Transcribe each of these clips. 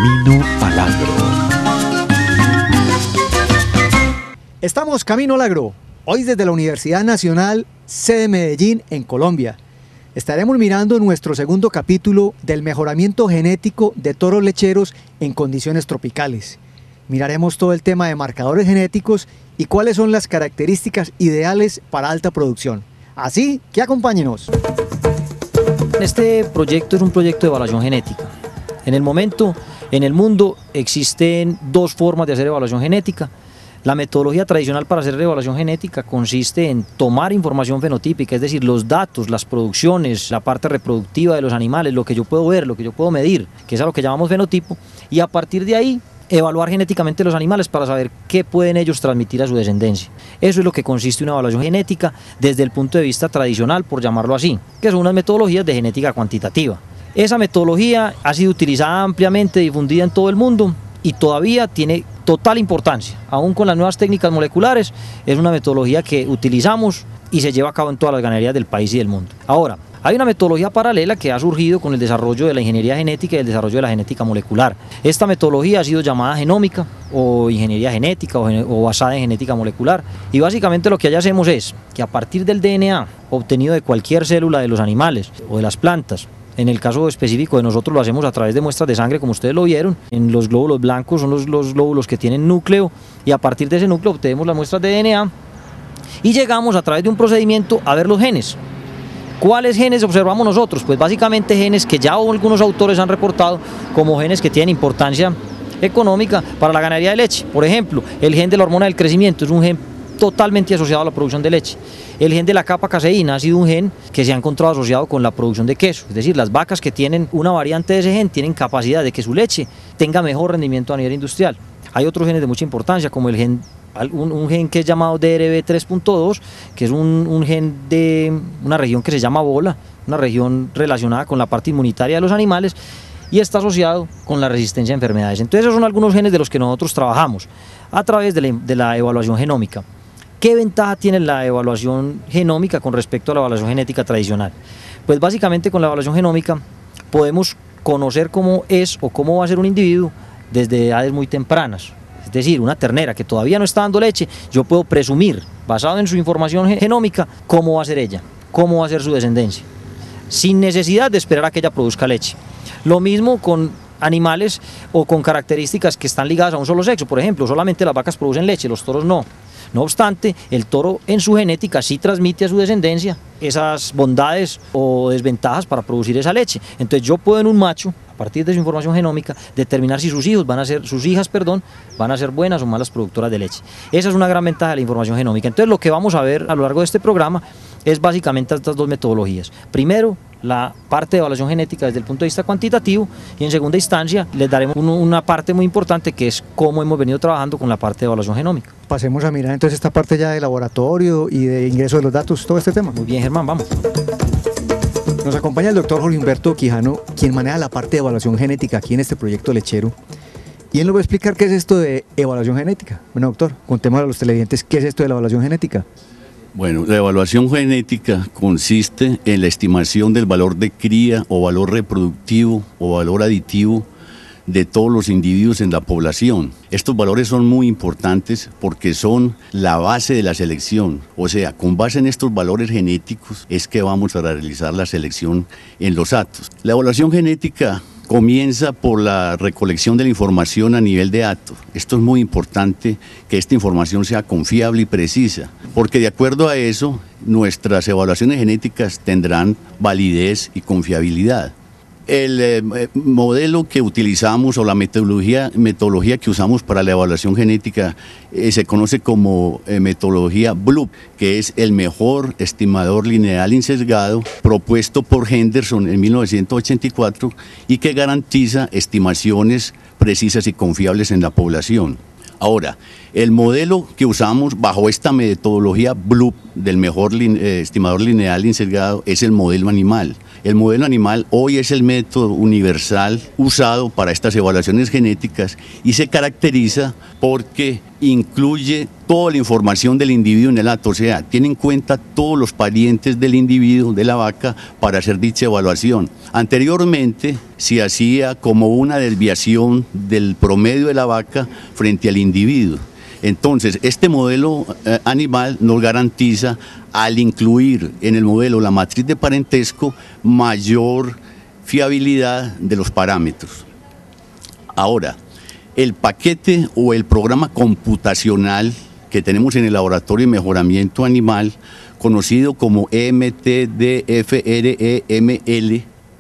Camino al Agro. Estamos camino al agro, hoy desde la Universidad Nacional, sede Medellín, en Colombia. Estaremos mirando nuestro segundo capítulo del mejoramiento genético de toros lecheros en condiciones tropicales. Miraremos todo el tema de marcadores genéticos y cuáles son las características ideales para alta producción. Así que acompáñenos. Este proyecto es un proyecto de evaluación genética. En el momento, en el mundo, existen dos formas de hacer evaluación genética. La metodología tradicional para hacer evaluación genética consiste en tomar información fenotípica, es decir, los datos, las producciones, la parte reproductiva de los animales, lo que yo puedo ver, lo que yo puedo medir, que es a lo que llamamos fenotipo, y a partir de ahí evaluar genéticamente los animales para saber qué pueden ellos transmitir a su descendencia. Eso es lo que consiste una evaluación genética desde el punto de vista tradicional, por llamarlo así, que son unas metodologías de genética cuantitativa. Esa metodología ha sido utilizada ampliamente, difundida en todo el mundo y todavía tiene total importancia, aún con las nuevas técnicas moleculares. Es una metodología que utilizamos y se lleva a cabo en todas las ganaderías del país y del mundo. Ahora, hay una metodología paralela que ha surgido con el desarrollo de la ingeniería genética y el desarrollo de la genética molecular. Esta metodología ha sido llamada genómica o ingeniería genética o basada en genética molecular, y básicamente lo que allá hacemos es que a partir del DNA obtenido de cualquier célula de los animales o de las plantas, en el caso específico de nosotros lo hacemos a través de muestras de sangre, como ustedes lo vieron. En los glóbulos blancos son los glóbulos que tienen núcleo, y a partir de ese núcleo obtenemos las muestras de DNA y llegamos a través de un procedimiento a ver los genes. ¿Cuáles genes observamos nosotros? Pues básicamente genes que ya algunos autores han reportado como genes que tienen importancia económica para la ganadería de leche. Por ejemplo, el gen de la hormona del crecimiento es un gen totalmente asociado a la producción de leche. El gen de la capa caseína ha sido un gen que se ha encontrado asociado con la producción de queso. Es decir, las vacas que tienen una variante de ese gen tienen capacidad de que su leche tenga mejor rendimiento a nivel industrial. Hay otros genes de mucha importancia, como el gen, un gen que es llamado DRB3.2, que es un gen de una región que se llama bola, una región relacionada con la parte inmunitaria de los animales, y está asociado con la resistencia a enfermedades. Entonces esos son algunos genes de los que nosotros trabajamos a través de la evaluación genómica. ¿Qué ventaja tiene la evaluación genómica con respecto a la evaluación genética tradicional? Pues básicamente con la evaluación genómica podemos conocer cómo es o cómo va a ser un individuo desde edades muy tempranas. Es decir, una ternera que todavía no está dando leche, yo puedo presumir, basado en su información genómica, cómo va a ser ella, cómo va a ser su descendencia, sin necesidad de esperar a que ella produzca leche. Lo mismo con animales o con características que están ligadas a un solo sexo. Por ejemplo, solamente las vacas producen leche, los toros no. No obstante, el toro en su genética sí transmite a su descendencia esas bondades o desventajas para producir esa leche. Entonces yo puedo en un macho, a partir de su información genómica, determinar si sus hijas van a ser buenas o malas productoras de leche. Esa es una gran ventaja de la información genómica. Entonces lo que vamos a ver a lo largo de este programa es básicamente estas dos metodologías. Primero, la parte de evaluación genética desde el punto de vista cuantitativo, y en segunda instancia les daremos una parte muy importante, que es cómo hemos venido trabajando con la parte de evaluación genómica. Pasemos a mirar entonces esta parte ya de laboratorio y de ingreso de los datos, todo este tema. Muy bien, Germán, vamos. Nos acompaña el doctor Jorge Humberto Quijano, quien maneja la parte de evaluación genética aquí en este proyecto lechero, y él nos va a explicar qué es esto de evaluación genética. Bueno, doctor, contémosle a los televidentes qué es esto de la evaluación genética. Bueno, la evaluación genética consiste en la estimación del valor de cría o valor reproductivo o valor aditivo de todos los individuos en la población. Estos valores son muy importantes porque son la base de la selección. O sea, con base en estos valores genéticos es que vamos a realizar la selección en los hatos. La evaluación genética comienza por la recolección de la información a nivel de hato. Esto es muy importante, que esta información sea confiable y precisa, porque de acuerdo a eso, nuestras evaluaciones genéticas tendrán validez y confiabilidad. El modelo que utilizamos o la metodología que usamos para la evaluación genética se conoce como metodología Bloop, que es el mejor estimador lineal insesgado propuesto por Henderson en 1984 y que garantiza estimaciones precisas y confiables en la población. Ahora, El modelo que usamos bajo esta metodología BLUP del mejor estimador lineal integrado es el modelo animal. El modelo animal hoy es el método universal usado para estas evaluaciones genéticas y se caracteriza porque incluye toda la información del individuo en el acto, o sea, tiene en cuenta todos los parientes del individuo, de la vaca, para hacer dicha evaluación. Anteriormente se hacía como una desviación del promedio de la vaca frente al individuo. Entonces, este modelo animal nos garantiza, al incluir en el modelo la matriz de parentesco, mayor fiabilidad de los parámetros. Ahora, el paquete o el programa computacional que tenemos en el Laboratorio de Mejoramiento Animal, conocido como MTDFREML,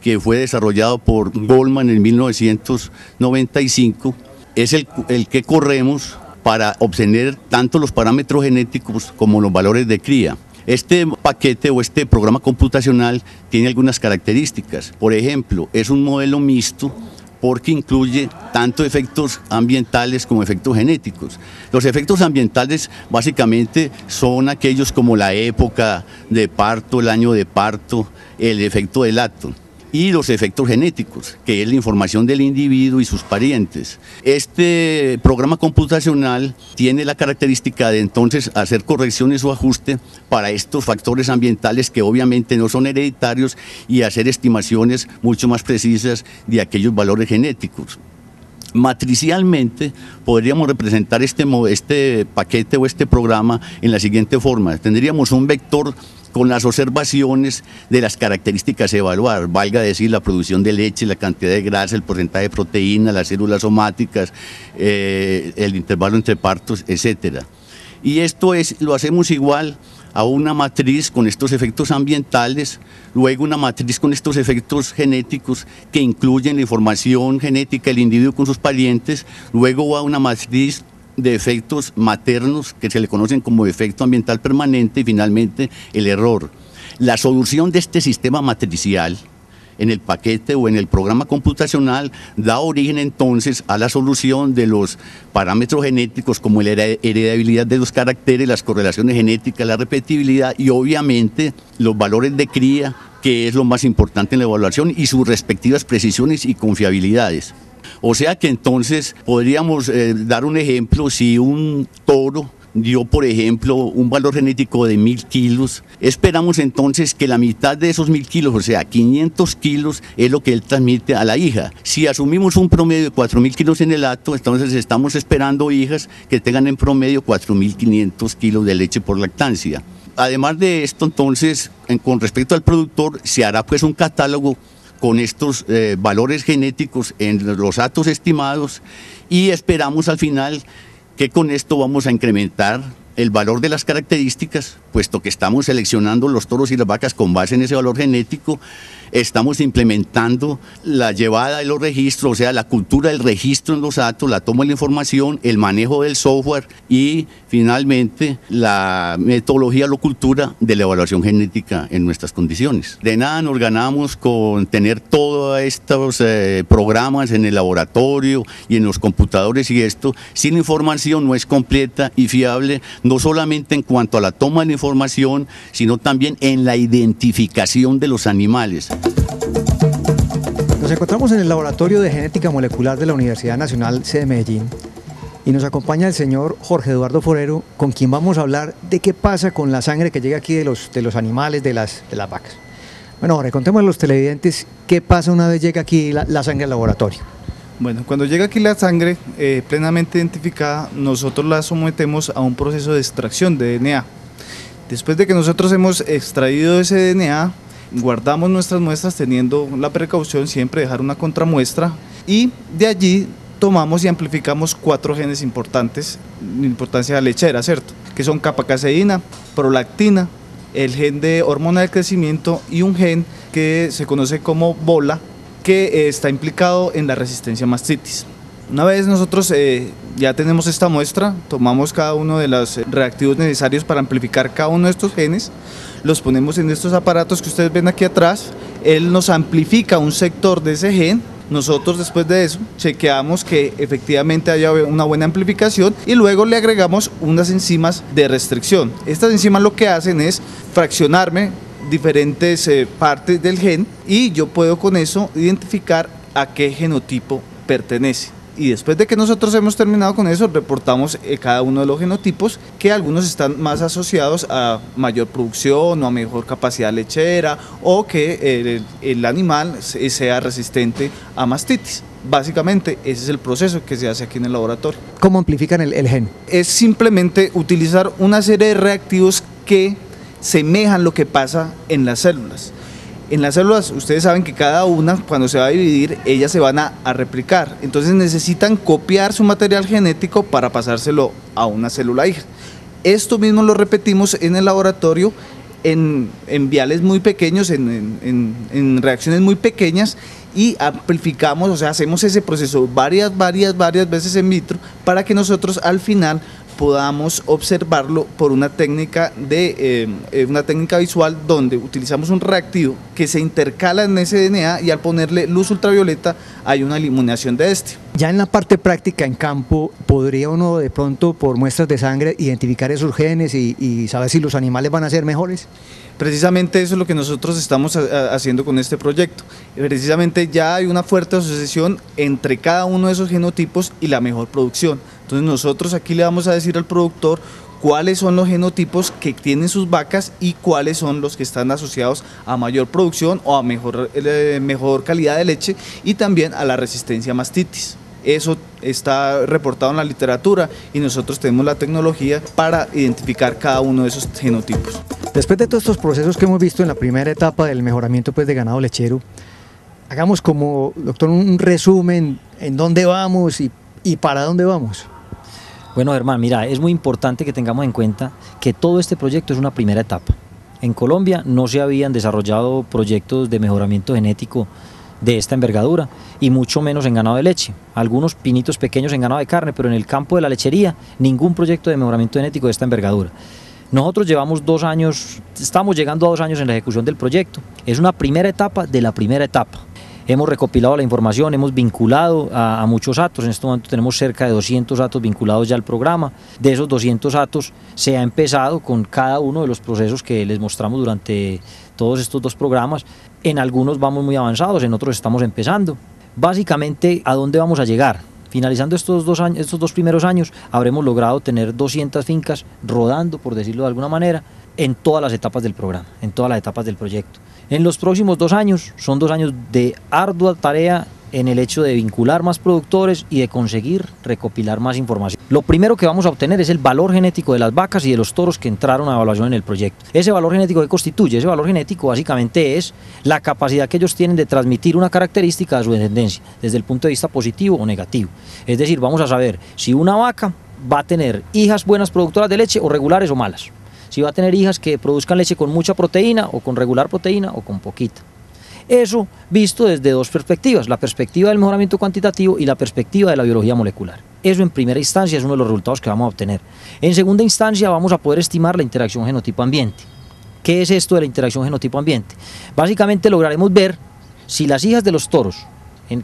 que fue desarrollado por Goldman en 1995, es el que corremos para obtener tanto los parámetros genéticos como los valores de cría. Este paquete o este programa computacional tiene algunas características. Por ejemplo, es un modelo mixto porque incluye tanto efectos ambientales como efectos genéticos. Los efectos ambientales básicamente son aquellos como la época de parto, el año de parto, el efecto del acto. Y los efectos genéticos, que es la información del individuo y sus parientes. Este programa computacional tiene la característica de entonces hacer correcciones o ajustes para estos factores ambientales que obviamente no son hereditarios y hacer estimaciones mucho más precisas de aquellos valores genéticos. Matricialmente podríamos representar este paquete o este programa en la siguiente forma. Tendríamos un vector con las observaciones de las características a evaluar, valga decir la producción de leche, la cantidad de grasa, el porcentaje de proteína, las células somáticas, el intervalo entre partos, etc. Y esto lo hacemos igual a una matriz con estos efectos ambientales, luego una matriz con estos efectos genéticos que incluyen la información genética del individuo con sus parientes, luego va una matriz de efectos maternos que se le conocen como efecto ambiental permanente y finalmente el error. La solución de este sistema matricial en el paquete o en el programa computacional da origen entonces a la solución de los parámetros genéticos como la heredabilidad de los caracteres, las correlaciones genéticas, la repetibilidad y obviamente los valores de cría, que es lo más importante en la evaluación, y sus respectivas precisiones y confiabilidades. O sea que entonces podríamos dar un ejemplo: si un toro dio, por ejemplo, un valor genético de 1000 kilos, esperamos entonces que la mitad de esos 1000 kilos, o sea, 500 kilos, es lo que él transmite a la hija. Si asumimos un promedio de 4000 kilos en el acto, entonces estamos esperando hijas que tengan en promedio 4500 kilos de leche por lactancia. Además de esto, entonces, con respecto al productor, se hará pues un catálogo con estos valores genéticos en los datos estimados y esperamos al final que con esto vamos a incrementar el valor de las características, puesto que estamos seleccionando los toros y las vacas con base en ese valor genético. Estamos implementando la llevada de los registros, o sea, la cultura del registro en los datos, la toma de la información, el manejo del software y finalmente la metodología o cultura de la evaluación genética en nuestras condiciones. De nada nos ganamos con tener todos estos programas en el laboratorio y en los computadores y esto, si la información no es completa y fiable, no solamente en cuanto a la toma de la información, sino también en la identificación de los animales. Nos encontramos en el Laboratorio de Genética Molecular de la Universidad Nacional C de Medellín y nos acompaña el señor Jorge Eduardo Forero, con quien vamos a hablar de qué pasa con la sangre que llega aquí de los animales, de las vacas. Bueno, Jorge, contemos a los televidentes qué pasa una vez llega aquí la sangre al laboratorio. Bueno, cuando llega aquí la sangre plenamente identificada, nosotros la sometemos a un proceso de extracción de DNA. Después de que nosotros hemos extraído ese DNA, guardamos nuestras muestras teniendo la precaución siempre de dejar una contramuestra y de allí tomamos y amplificamos 4 genes importantes de importancia lechera, ¿cierto? Que son kappa-caseína, prolactina, el gen de hormona del crecimiento y un gen que se conoce como BOLA, que está implicado en la resistencia a mastitis. Una vez nosotros ya tenemos esta muestra, tomamos cada uno de los reactivos necesarios para amplificar cada uno de estos genes, los ponemos en estos aparatos que ustedes ven aquí atrás, él nos amplifica un sector de ese gen Nosotros después de eso chequeamos que efectivamente haya una buena amplificación y luego le agregamos unas enzimas de restricción. Estas enzimas lo que hacen es fraccionarme diferentes partes del gen y yo puedo con eso identificar a qué genotipo pertenece. Y después de que nosotros hemos terminado con eso, reportamos cada uno de los genotipos, que algunos están más asociados a mayor producción o a mejor capacidad lechera, o que el animal sea resistente a mastitis. Básicamente ese es el proceso que se hace aquí en el laboratorio. ¿Cómo amplifican el gen? Es simplemente utilizar una serie de reactivos que semejan lo que pasa en las células. En las células, ustedes saben que cada una, cuando se va a dividir, ellas se van a replicar. Entonces necesitan copiar su material genético para pasárselo a una célula hija. Esto mismo lo repetimos en el laboratorio en viales muy pequeños, en reacciones muy pequeñas, y amplificamos, o sea, hacemos ese proceso varias veces en vitro para que nosotros al final podamos observarlo por una técnica visual donde utilizamos un reactivo que se intercala en ese DNA y al ponerle luz ultravioleta hay una eliminación de este. Ya en la parte práctica en campo, ¿podría uno de pronto por muestras de sangre identificar esos genes y saber si los animales van a ser mejores? Precisamente eso es lo que nosotros estamos haciendo con este proyecto. Precisamente ya hay una fuerte asociación entre cada uno de esos genotipos y la mejor producción. Entonces nosotros aquí le vamos a decir al productor cuáles son los genotipos que tienen sus vacas y cuáles son los que están asociados a mayor producción o a mejor calidad de leche y también a la resistencia a mastitis. Eso está reportado en la literatura y nosotros tenemos la tecnología para identificar cada uno de esos genotipos. Después de todos estos procesos que hemos visto en la primera etapa del mejoramiento de ganado lechero, hagamos como, doctor, un resumen en dónde vamos y para dónde vamos. Bueno, Germán, mira, es muy importante que tengamos en cuenta que todo este proyecto es una primera etapa. En Colombia no se habían desarrollado proyectos de mejoramiento genético de esta envergadura y mucho menos en ganado de leche. Algunos pinitos pequeños en ganado de carne, pero en el campo de la lechería ningún proyecto de mejoramiento genético de esta envergadura. Nosotros llevamos 2 años, estamos llegando a 2 años en la ejecución del proyecto. Es una primera etapa de la primera etapa. Hemos recopilado la información, hemos vinculado a muchos atos. En este momento tenemos cerca de 200 atos vinculados ya al programa. De esos 200 atos se ha empezado con cada uno de los procesos que les mostramos durante todos estos 2 programas. En algunos vamos muy avanzados, en otros estamos empezando. Básicamente, ¿a dónde vamos a llegar? Finalizando estos 2 primeros años, habremos logrado tener 200 fincas rodando, por decirlo de alguna manera, en todas las etapas del programa, en todas las etapas del proyecto. En los próximos 2 años, son 2 años de ardua tarea en el hecho de vincular más productores y de conseguir recopilar más información. Lo primero que vamos a obtener es el valor genético de las vacas y de los toros que entraron a evaluación en el proyecto. Ese valor genético, ¿qué constituye? Ese valor genético básicamente es la capacidad que ellos tienen de transmitir una característica a su descendencia, desde el punto de vista positivo o negativo. Es decir, vamos a saber si una vaca va a tener hijas buenas productoras de leche o regulares o malas. Si va a tener hijas que produzcan leche con mucha proteína o con regular proteína o con poquita. Eso visto desde 2 perspectivas, la perspectiva del mejoramiento cuantitativo y la perspectiva de la biología molecular. Eso en primera instancia es uno de los resultados que vamos a obtener. En segunda instancia vamos a poder estimar la interacción genotipo-ambiente. ¿Qué es esto de la interacción genotipo-ambiente? Básicamente lograremos ver si las hijas de los toros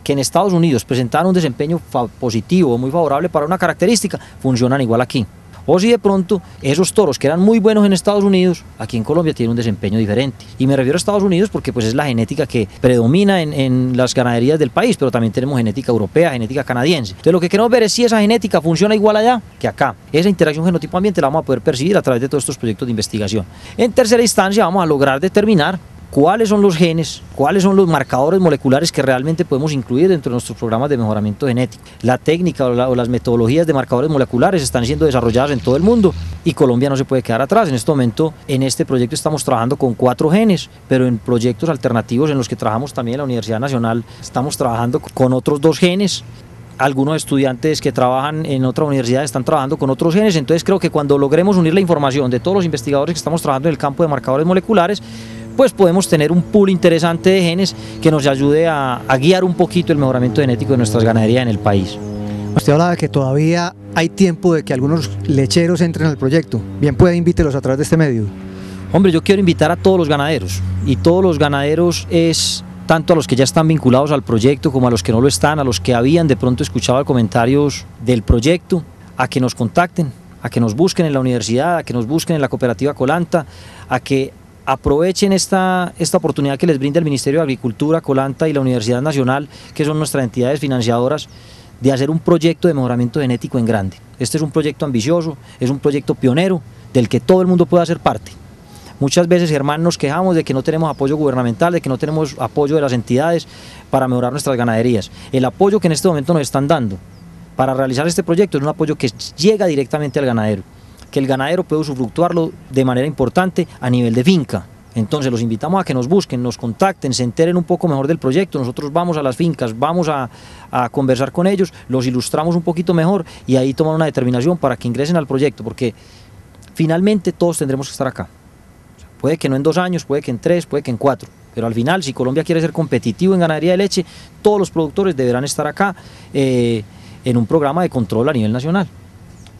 que en Estados Unidos presentaron un desempeño positivo o muy favorable para una característica, funcionan igual aquí. O si de pronto esos toros que eran muy buenos en Estados Unidos, aquí en Colombia tienen un desempeño diferente. Y me refiero a Estados Unidos porque pues es la genética que predomina en las ganaderías del país, pero también tenemos genética europea, genética canadiense. Entonces lo que queremos ver es si esa genética funciona igual allá que acá. Esa interacción genotipo-ambiente la vamos a poder percibir a través de todos estos proyectos de investigación. En tercera instancia vamos a lograr determinar cuáles son los genes, cuáles son los marcadores moleculares que realmente podemos incluir dentro de nuestros programas de mejoramiento genético. La técnica o las metodologías de marcadores moleculares están siendo desarrolladas en todo el mundo y Colombia no se puede quedar atrás. En este momento, en este proyecto estamos trabajando con 4 genes, pero en proyectos alternativos en los que trabajamos también en la Universidad Nacional, estamos trabajando con otros 2 genes. Algunos estudiantes que trabajan en otra universidad están trabajando con otros genes, entonces creo que cuando logremos unir la información de todos los investigadores que estamos trabajando en el campo de marcadores moleculares, pues podemos tener un pool interesante de genes que nos ayude a guiar un poquito el mejoramiento genético de nuestras ganaderías en el país. Usted hablaba de que todavía hay tiempo de que algunos lecheros entren al proyecto. Bien puede, invítelos a través de este medio. Hombre, yo quiero invitar a todos los ganaderos, y todos los ganaderos es tanto a los que ya están vinculados al proyecto como a los que no lo están, a los que habían de pronto escuchado comentarios del proyecto, a que nos contacten, a que nos busquen en la universidad, a que nos busquen en la cooperativa Colanta, a que aprovechen esta oportunidad que les brinda el Ministerio de Agricultura, Colanta y la Universidad Nacional, que son nuestras entidades financiadoras, de hacer un proyecto de mejoramiento genético en grande. Este es un proyecto ambicioso, es un proyecto pionero del que todo el mundo puede hacer parte. Muchas veces, Germán, nos quejamos de que no tenemos apoyo gubernamental, de que no tenemos apoyo de las entidades para mejorar nuestras ganaderías. El apoyo que en este momento nos están dando para realizar este proyecto es un apoyo que llega directamente al ganadero, que el ganadero puede usufructuarlo de manera importante a nivel de finca. Entonces los invitamos a que nos busquen, nos contacten, se enteren un poco mejor del proyecto. Nosotros vamos a las fincas, vamos a conversar con ellos, los ilustramos un poquito mejor y ahí toman una determinación para que ingresen al proyecto, porque finalmente todos tendremos que estar acá. Puede que no en 2 años, puede que en 3, puede que en 4, pero al final, si Colombia quiere ser competitivo en ganadería de leche, todos los productores deberán estar acá en un programa de control a nivel nacional.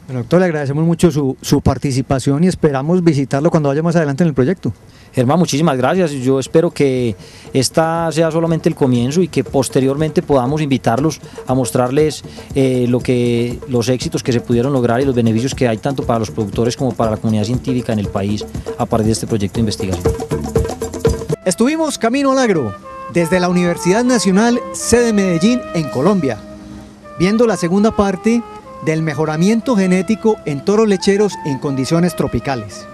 Bueno, doctor, le agradecemos mucho su participación y esperamos visitarlo cuando vaya más adelante en el proyecto. Germán, muchísimas gracias. Yo espero que esta sea solamente el comienzo y que posteriormente podamos invitarlos a mostrarles los éxitos que se pudieron lograr y los beneficios que hay tanto para los productores como para la comunidad científica en el país a partir de este proyecto de investigación. Estuvimos camino al agro desde la Universidad Nacional sede Medellín en Colombia, viendo la segunda parte del mejoramiento genético en toros lecheros en condiciones tropicales.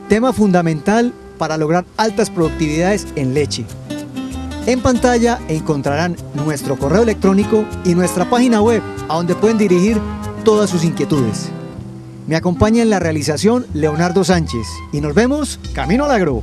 Tema fundamental para lograr altas productividades en leche. En pantalla encontrarán nuestro correo electrónico y nuestra página web, a donde pueden dirigir todas sus inquietudes. Me acompaña en la realización Leonardo Sánchez y nos vemos camino al agro.